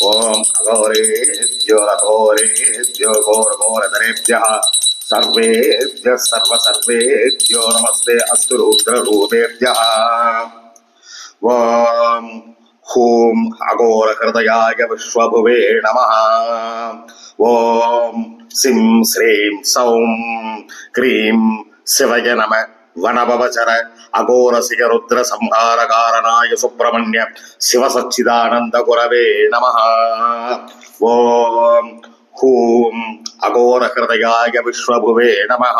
ओम अघोरेभ्यो रघोरेभ्यो घोरघोरधरेभ्यः सर्वेभ्यः सर्वसर्वेभ्यो नमस्ते अस्तु रुद्ररूपेभ्यः। ओम हूं अघोरहृदयाय विश्वभुवे नमः। ओम सिं श्रीं सौं क्रीं शिवय नमः। वनभवचर अघोरसिक रुद्र संहार कारणाय सुब्रह्मण्य शिव सच्चिदानंद गुरवे नमः। ओम हूं अघोर हृदयाय विश्वभुवे नमः।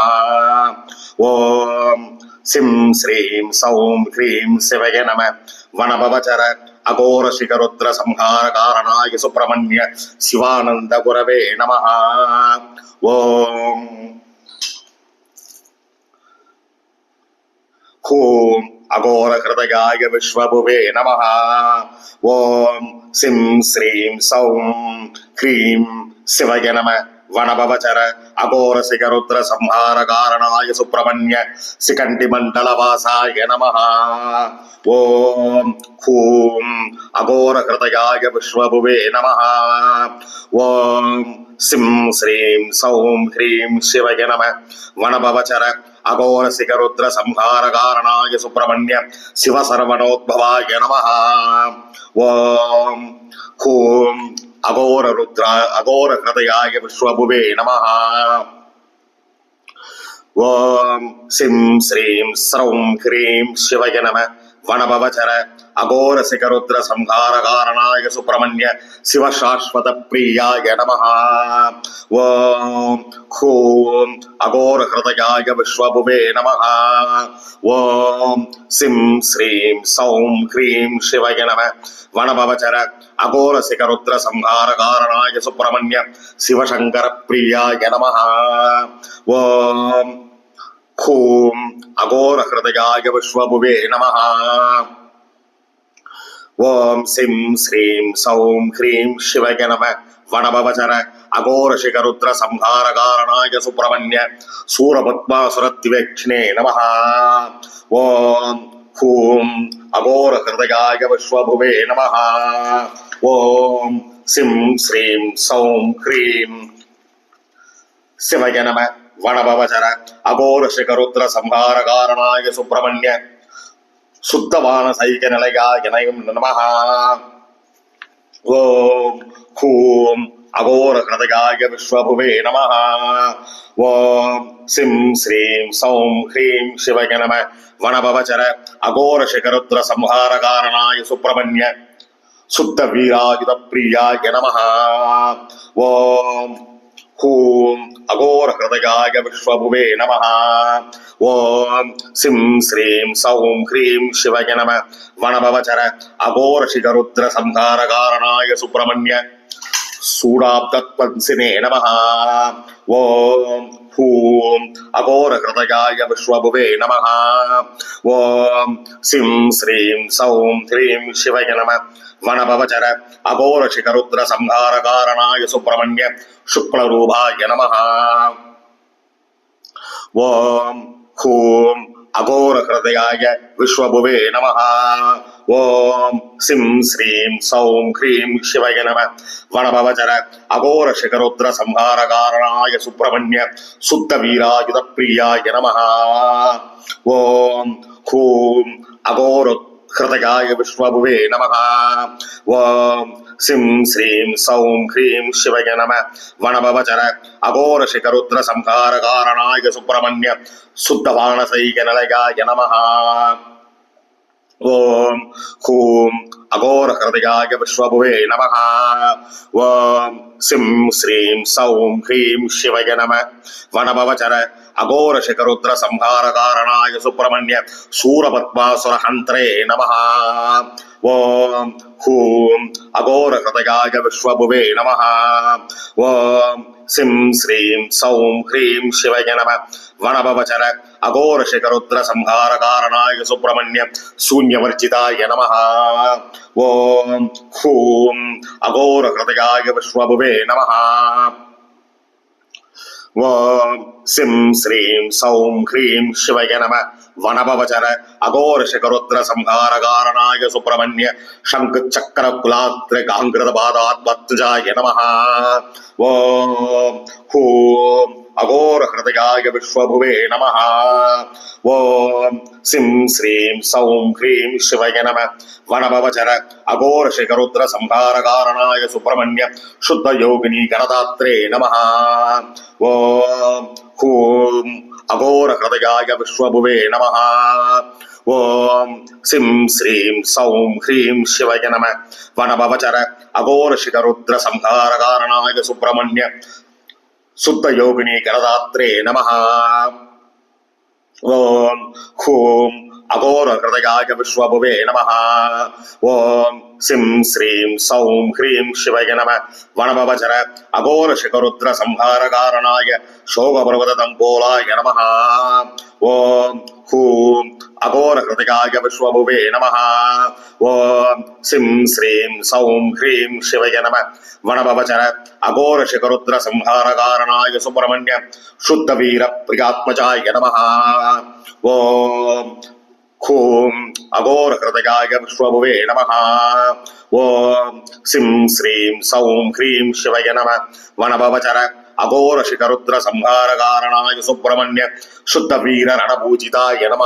ओम सिं श्रीं सौं ह्रीं शिवय नमः। वनभवचर अघोर शिखरुद्र संहार कारणाय सुब्रह्मण्य शिवानंद गुरवे नमः। ओम हूं अघोर हृदयाय विश्वभुवे नमः। ओम सिं श्रीं सौं ह्रीं शिवय नमः। वनभवचर अघोर शिखरुद्र संहार कारणाय सुब्रह्मण्य शिखंडी मंडलवासाय नमः। ओम हूं अघोर हृदयाय विश्वभुवे नमः। ओम सिं श्रीं सौं ह्रीं शिवय नमः। वनभवचर अघोर शिखरुद्र संहार कारणाय सुब्रह्मण्य शिव सर्वणोद्भवाय नमः। ओम हूं अघोर रुद्र अघोर हृदयाय विश्वभुवे नमः। ओम सिं श्रीं सौं ह्रीं शिवय नमः। वनभवचर अघोर शिखरुद्र संहार कारणाय सुब्रह्मण्य शिव शाश्वत प्रियाय नमः। ओम हूं अघोर हृदयाय विश्वभुवे नमः। ओम सिं श्रीं सौं ह्रीं शिवय नमः। वनभवचर अघोर शिखरुद्र संहार कारणाय सुब्रह्मण्य शिव शंकर प्रियाय नमः। ओम हूं अघोर हृदयाय विश्वभुवे नमः। ओम सिं श्रीं सौं ह्रीं शिवय नमः। वनभवचर अघोर शिखरुद्र संहार कारणाय सुब्रह्मण्य सूरपद्मासुरत्विवेक्षणे नमः। ओम हूं अघोर हृदयाय विश्वभुवे नमः। ओम सिं श्रीं सौं ह्रीं शिवय नमः। वनभवचर अघोर शिखरुद्र संहार कारणाय सुब्रह्मण्य शुद्धवानसैक निलयाय नमः। ओम हूं अघोर हृदयाय विश्वभुवे नमः। ओम सिं श्रीं सौं ह्रीं शिवय नमः। वनभवचर अघोर शिखरुद्र संहार कारणाय सुब्रह्मण्य शुद्ध वीरायुध प्रियाय नमः। ओम हूं अघोर हृदयाय विश्वभुवे नमः। ओम सिं श्रीं सौं ह्रीं शिवय नमः। वनभवचर अघोर शिखरुद्र संहार कारणाय सुब्रह्मण्य सूडाब्दत्वंसिने नमः। ओम हूं अघोर हृदयाय विश्वभुवे नमः। ओम सिं श्रीं सौं ह्रीं शिवय नमः। वनभवचर अघोर शिखरुद्र संहार कारणाय सुब्रह्मण्य शुक्लरूपाय नमः। ओम हूं अघोर हृदयाय विश्वभुवे नमः। ओम सिं श्रीं सौं ह्रीं शिवय नमः। वनभवचर अघोर शिखरुद्र संहार कारणाय सुब्रह्मण्य शुद्ध वीरायुध प्रियाय नमः। ओम हूं अघोर हृदयाय विश्वभुवे नमः। ओम सिं श्रीं सौं ह्रीं शिवय नमः। वनभवचर अघोर शिखरुद्र संहार कारणाय सुब्रह्मण्य शुद्धवानसैक निलयाय नमः। ओम हूं अघोर हृदयाय विश्वभुवे नमः। ओम सिं श्रीं सौं ह्रीं शिवय नमः। वनभवचर अघोर शिखरुद्र संहार कारणाय सुब्रह्मण्य सूरपद्मासुर हंत्रे नमः। ओम हूं अघोर हृदयाय विश्वभुवे नमः। ओम सिं श्रीं सौं ह्रीं शिवय नमः। वनभवचर अघोर शिखरुद्र संहार कारणाय सुब्रह्मण्य शून्यवर्जिताय नमः। ओम हूं अघोर हृदयाय विश्वभुवे नमः। ஓம் சிம் ஸ்ரீம் சௌம் ஹ்ரீம் சிவய நம வனபவச்சர அகோர சிகருத்ர சம்ஹார காரணாய சுப்பிரமணிய சங்கு சக்கர குலாத்ர காங்கிரத பாதாத் பத்ஜாய நம ஓம் ஹூம் அகோர ஹிருதயாய விஸ்வபுவே நம ஓம் சிம் ஸ்ரீம் சௌம் ஹ்ரீம் சிவய நம வனபவச்சர அகோர சிகருத்ர சம்ஹார காரணாய சுப்பிரமணிய சுத்த யோகினி கரதாத்ரே நம ஓம் ஹூம் அகோர ஹிருதயாய விஸ்வபுவே நம ஓம் சிம் ஸ்ரீம் சௌம் ஹ்ரீம் சிவய நம வனபவச்சர அகோர சிகருத்ர சம்ஹார காரணாய சுப்பிரமணிய சுத்த யோகினி கரதாத்ரே நம ஓம் ஹூம் அகோர ஹிருதயாய விஸ்வபுவே நம ஓம் சிம் ஸ்ரீம் சௌம் ஹ்ரீம் சிவய நம வனபவச்சர அகோர சிகருத்ர சம்ஹார காரணாய சோகபர்வத தம்போலாய நம ஓம் ஹூம் அகோர ஹிருதயாய விஸ்வபுவே நம ஓம் சிம் ஸ்ரீம் சௌம் ஹ்ரீம் சிவய நம வனபவச்சர அகோர சிகருத்ர சம்ஹார காரணாய சுப்பிரமணிய சுத்த வீர பிரியாத்மஜாய நம ஓம் ஹூம் அகோர ஹிருதயாய விஸ்வபுவே நம ஓம் சிம் ஸ்ரீம் சௌம் ஹ்ரீம் சிவய நம வனபவச்சர அகோர சிகருத்ர சம்ஹார காரணாய சுப்பிரமணிய சுத்த வீர ரணபூஜிதாய நம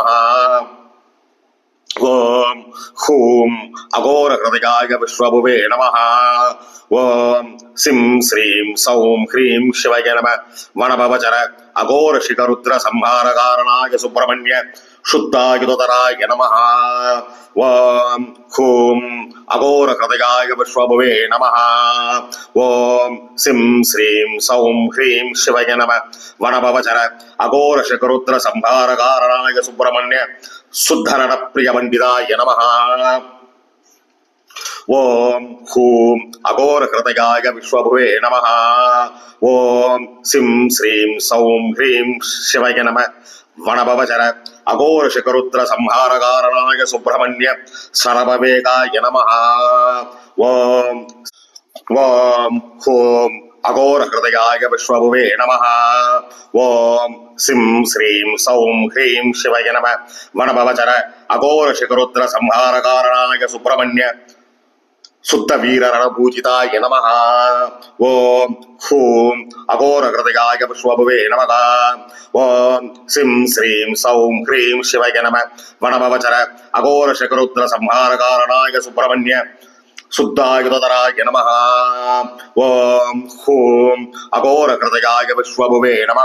ஓம் ஹூம் அகோர ஹிருதயாய விஸ்வபுவே நம ஓம் சிம் ஸ்ரீம் சௌம் ஹ்ரீம் சிவய நம வனபவச்சர அகோர சிகருத்ர சம்ஹார காரணாய சுப்பிரமணிய சுத்தாயுதராய நம ஓம் ஹூம் அகோர ஹிருதயாய விஸ்வபுவே நம ஓம் சிம் ஸ்ரீம் சௌம் ஹ்ரீம் சிவய நம வனபவச்சர அகோர சிகருத்ர சம்ஹார காரணாய சுப்பிரமணிய சுத்தரண பிரிய பண்டிதாய நம ஓம் ஹூம் அகோர ஹிருதயாய விஸ்வபுவே நம ஓம் சிம் ஸ்ரீம் சௌம் ஹ்ரீம் சிவய நம வனபவச்சர அகோர சிகருத்ர சம்ஹார காரணாய சுப்பிரமணிய சரபவேகாய நம ஓம் ஓம் ஹூம் அகோர ஹிருதயாய விஸ்வபுவே நம ஓம் சிம் ஸ்ரீம் சௌம் ஹ்ரீம் சிவய நம வனபவச்சர அகோர சிகருத்ர சம்ஹார காரணாய சுப்பிரமணிய சுத்த வீர ரணபூஜிதாய நம ஓம் ஹூம் அகோர ஹிருதயாய விஸ்வபுவே நம ஓம் சிம் ஸ்ரீம் சௌம் ஹ்ரீம் சிவய நம வனபவச்சர அகோர சிகருத்ர சம்ஹார காரணாய சுப்பிரமணிய சுத்தாயுதராய நம ஓம் ஹூம் அகோர ஹிருதயாய விஸ்வபுவே நம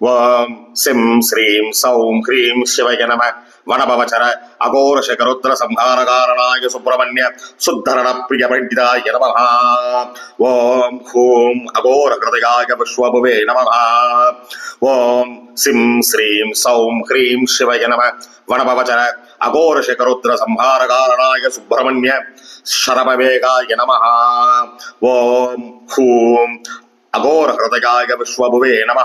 ஓம் சிம் ஸ்ரீம் சௌம் ஹ்ரீம் சிவய நம வனபவச்சர அகோர சிகருத்ர சம்ஹார காரணாய சுப்பிரமணிய சுத்தரண பிரிய பண்டிதாய நம ஓம் ஹூம் அகோர ஹிருதயாய விஸ்வபுவே நம ஓம் சிம் ஸ்ரீம் சௌம் ஹ்ரீம் சிவய நம வனபவச்சர அகோர சிகருத்ர சம்ஹார காரணாய சுப்பிரமணிய சரபவேகாய நம ஓம் ஹூம் அகோர ஹிருதயாய விஸ்வபுவே நம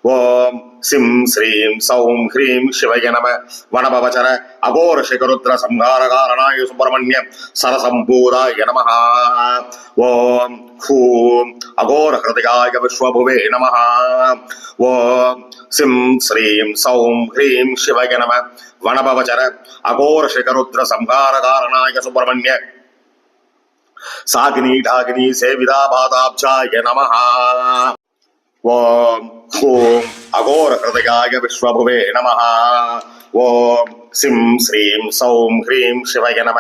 ஓம் சிம் ஸ்ரீம் சௌம் ஹ்ரீம் சிவய நம வனபவச்சர அகோர சிகருத்ர சம்ஹார காரணாய சுப்பிரமணிய சரசம்பூதாய நம ஓம் ஹூம் அகோர ஹிருதயாய விஸ்வபுவே நம ஓம் சிம் ஸ்ரீம் சௌம் ஹ்ரீம் சிவய நம வனபவச்சர அகோர சிகருத்ர சம்ஹார காரணாய சுப்பிரமணிய சாகினி டாகினி சேவிதா பாதாப்ஜாய நம ஓம் ஹூம் அகோர ஹிருதயாய விஸ்வபுவே நம ஓம் சிம் ஸ்ரீம் சௌம் ஹ்ரீம் சிவய நம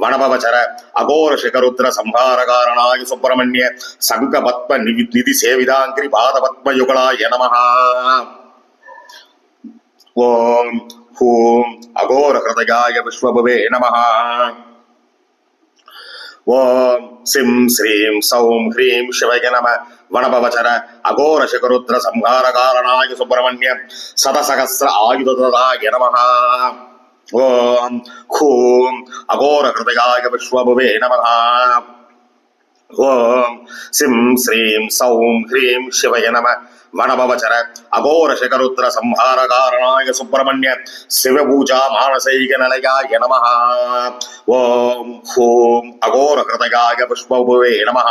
வனபவச்சர அகோர சிகருத்ர சம்ஹார காரணாய சுப்பிரமணிய சங்க பத்ம நிதி சேவிதாங்கிரி பாதபத்ம யுகளாய நம ஓம் ஹூம் அகோர ஹிருதயாய விஸ்வபுவே நம ஓம் சிம் ஸ்ரீம் சௌம் ஹ்ரீம் சிவய நம வனபவச்சர அகோர சிகருத்ர சம்ஹார காரணாய சுப்பிரமணிய சதசகஸ்ர ஆயுதராய நம ஓம் ஹூம் அகோர ஹிருதயாய விஸ்வபுவே நம ஓம் சிம் ஸ்ரீம் சௌம் ஹ்ரீம் சிவய நம वनभवचर अघोर शिखरुद्र संहार कारणाय सुब्रह्मण्य शिव पूजा मानसैक निलयाय नमः। ओम हूम अघोर हृदयाय पुष्पभुवे नमः।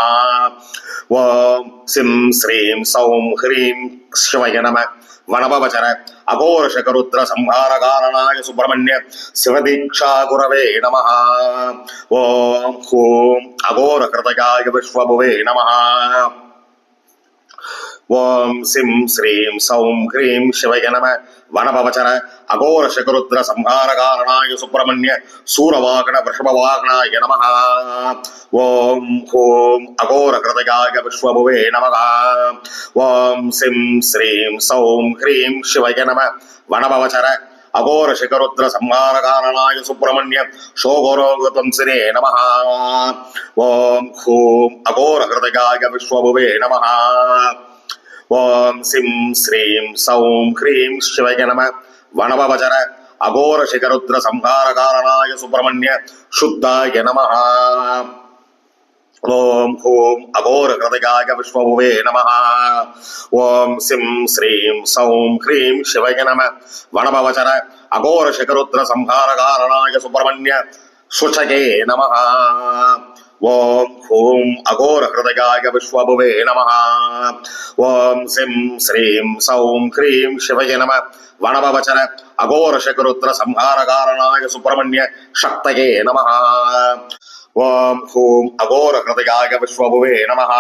ओम सिं श्रीं सौं ह्रीं शिवय नमः। वनभवचर अघोर शिखरुद्र संहार कारणाय सुब्रह्मण्य शिवदीक्षा गुरवे नमः। ओम हूम अघोर हृदयाय विश्वभुवे नमः। ओम सिं श्रीं सौं ह्रीं शिवय नमः। वनभवचर अघोर शिखरुद्र संहार कारणाय सुब्रह्मण्य सूरवाहन वृषभवाहनाय नमः। ओम हूम अघोर हृदयाय विश्वभुवे नमः। ओम सिं श्रीं सौं ह्रीं शिवय नमः। वनभवचर अघोर शिखरुद्र संहार कारणाय सुब्रह्मण्य शोघोरोगतंसिने नमः। ओम हूम अघोर हृदयाय विश्वभुवे नमः। ओम सिं श्रीं सौं ह्रीं शिवय नमः। वनभवचर अघोर शिखरुद्र संहार कारणाय सुब्रह्मण्य शुद्धाय नमः। ओम हूम अघोर हृदयाय विश्वभुवे नमः। ओम सिं श्रीं सौं ह्रीं शिवय नमः। वनभवचर अघोर शिखरुद्र संहार कारणाय सुब्रह्मण्य शुचये नमः। ओम हूम अघोर हृदयाय विश्वभुवे नमः। ओम सिं श्रीं सौं ह्रीं शिवय नमः। वनभवचर अघोर शिखरुद्र संहार कारणाय सुब्रह्मण्य शक्तये नमः। ओम हूम अघोर हृदयाय विश्वभुवे नमः।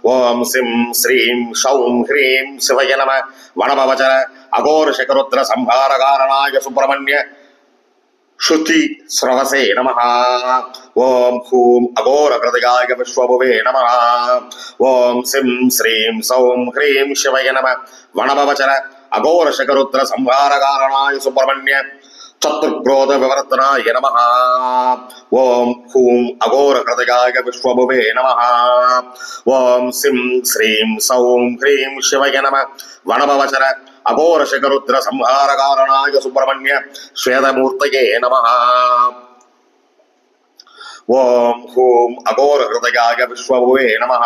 ओम सिं श्रीं सौं ह्रीं शिवय नमः। वनभवचर अघोर शिखरुद्र संहार कारणाय सुब्रह्मण्य श्रुति स्रवसे नमः। ओम हूम अघोर हृदयाय विश्वभुवे नमः। ओम सिं श्रीं सौं ह्रीं शिवय नमः। वनभवचर अघोर शिखरुद्र संहार कारणाय सुब्रह्मण्य चतुर्क्रोध विवर्तनाय नमः। ओम हूम अघोर हृदयाय विश्वभुवे नमः। ओम सिं श्रीं सौं ह्रीं शिवय नमः। वनभवचर अघोर शिखरुद्र संहार कारणाय सुब्रह्मण्य श्वेतमूर्तये नमः। ओम हूम अघोर हृदयाय विश्वभुवे नमः।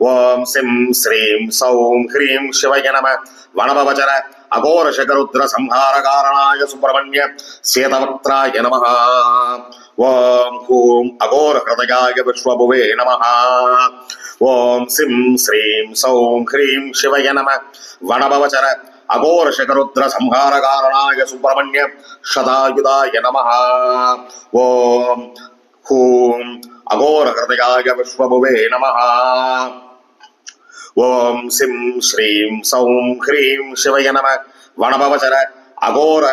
ओम सिं श्रीं सौं ह्रीं शिवय नमः। वनभवचर अघोर शिखरुद्र संहार कारणाय सुब्रह्मण्य श्वेतवक्त्राय नमः। ओम हूम अघोर हृदयाय विश्वभुवे नमः। ओम सिं श्रीं सौं ह्रीं शिवय नमः। वनभवचर अघोर शिखरुद्र संहार कारणाय सुब्रह्मण्य शतायुधाय नमः। ओम हूम अघोर हृदयाय विश्वभुवे नमः। ओम सिं श्रीं सौं ह्रीं शिवय नमः। वनभवचर अघोर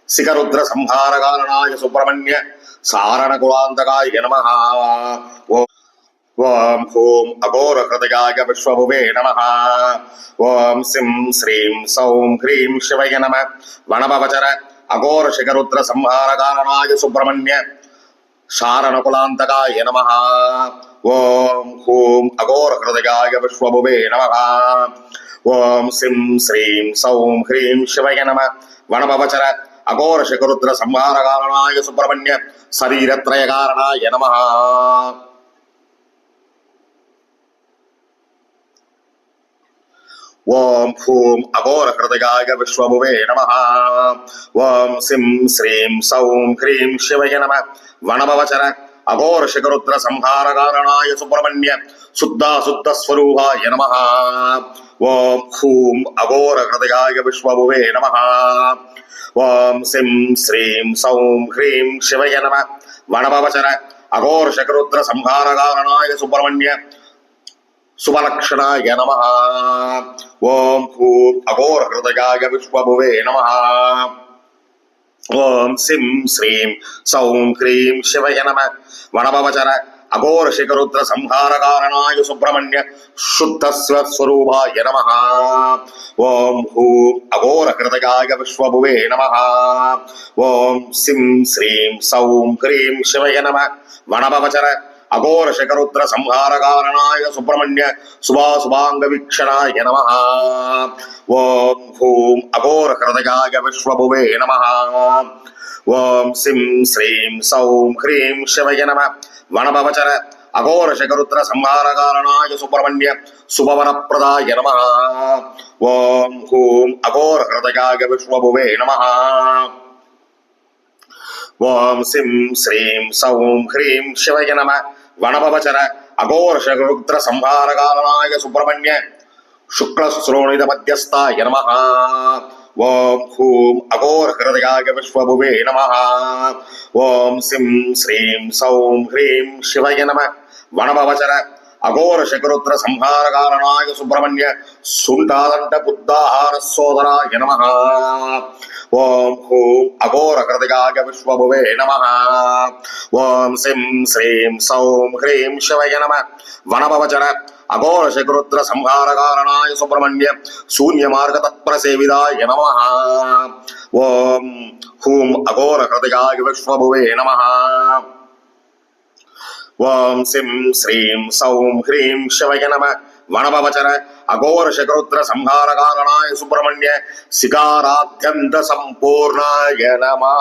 शिखरुद्र संहार कारणाय सुब्रह्मण्य सारणकुलान्तकाय नमः। ओम हूम अघोर हृदयाय विश्वभुवे नमः। ओम सिं श्रीं सौं ह्रीं शिवय नमः। वनभवचर अघोर शिखरुद्र संहार कारणाय सुब्रह्मण्य शारणकुलान्तकाय नमः। ओम हूम अघोर हृदयाय विश्वभुवे नमः। ओम सिं श्रीं सौं ह्रीं शिवय नमः। वनभवचर अघोर शिखरुद्र संहार कारणाय सुब्रह्मण्य शरीरत्रय कारणाय नमः। ओम हूम अघोर हृदयाय विश्वभुवे नमः। ओम सिं श्रीं सौं ह्रीं शिवय नमः। वनभवचर अघोर शिखरुद्र संहार कारणाय सुब्रह्मण्य शुद्धाशुद्ध स्वरूपाय नमः। ओम हूम अघोर हृदयाय विश्वभुवे नमः। ओम सिं श्रीं सौं ह्रीं शिवय नमः। वनभवचर अघोर शिखरुद्र संहार कारणाय सुब्रह्मण्य सुभलक्षणाय नमः। ओम हूम अघोर हृदयाय विश्वभुवे नमः। ओम सिं श्रीं सौं ह्रीं शिवय नमः। वनभवचर अघोर शिखरुद्र संहार कारणाय सुब्रह्मण्य शुद्ध स्वरूपाय नमः। ओम हूम अघोर हृदयाय विश्वभुवे नमः। ओम सिं श्रीं सौं ह्रीं शिवय नमः। वनभवचर अघोर शिखरुद्र संहार कारणाय सुब्रह्मण्य शुभाशुभांग वीक्षणाय नमः। ओम हूम अघोर हृदयाय विश्वभुवे नमः। ओम सिं श्रीं सौं ह्रीं शिवय नमः। वनभवचर அகோர சகருத்ர சம்ஹாரகாரணாய சுப்பிரமணிய சுபவனப்பிரதாய நமः. ஓம் ஹூம் அகோர ஹிருதயாய விஸ்வபுவே நமः. ஓம் சிம் ஸ்ரீம் சௌம் ஹ்ரீம் சிவய நம வனபவச்சர அகோர சகருத்ர சம்ஹாரகாரணாய சுப்பிரமணிய शुक्लश्रोणित मध्यस्थाय नमः. ओम हूम अघोर हृदयाय विश्वभुवे नमः. ओम सिं श्रीं सौं ह्रीं शिवय नमः वनभवचर अघोर शकरुद्र संहारकारणाय सुब्रह्मण्य सुंडादंड बुद्धाहार सोदराय नमः. ओम हूम अघोर हृदयाय विश्वभुवे नमः. ओम सिं श्रीं सौं ह्रीं शिवय नमः वनभवचर अघोर शकरुद्र संहारकारणाय सुब्रह्मण्य शून्य मार्ग तत्पर सेविदाय नमः. ओम हूम अघोर हृदयाय विश्वभुवे नमः. ओम सिं श्रीं सौं ह्रीं शिवय नमः वनभवचर अघोर शकरुद्र संहारकारणाय सुब्रह्मण्य सिगाराध्यन्त संपूर्णाय नमः.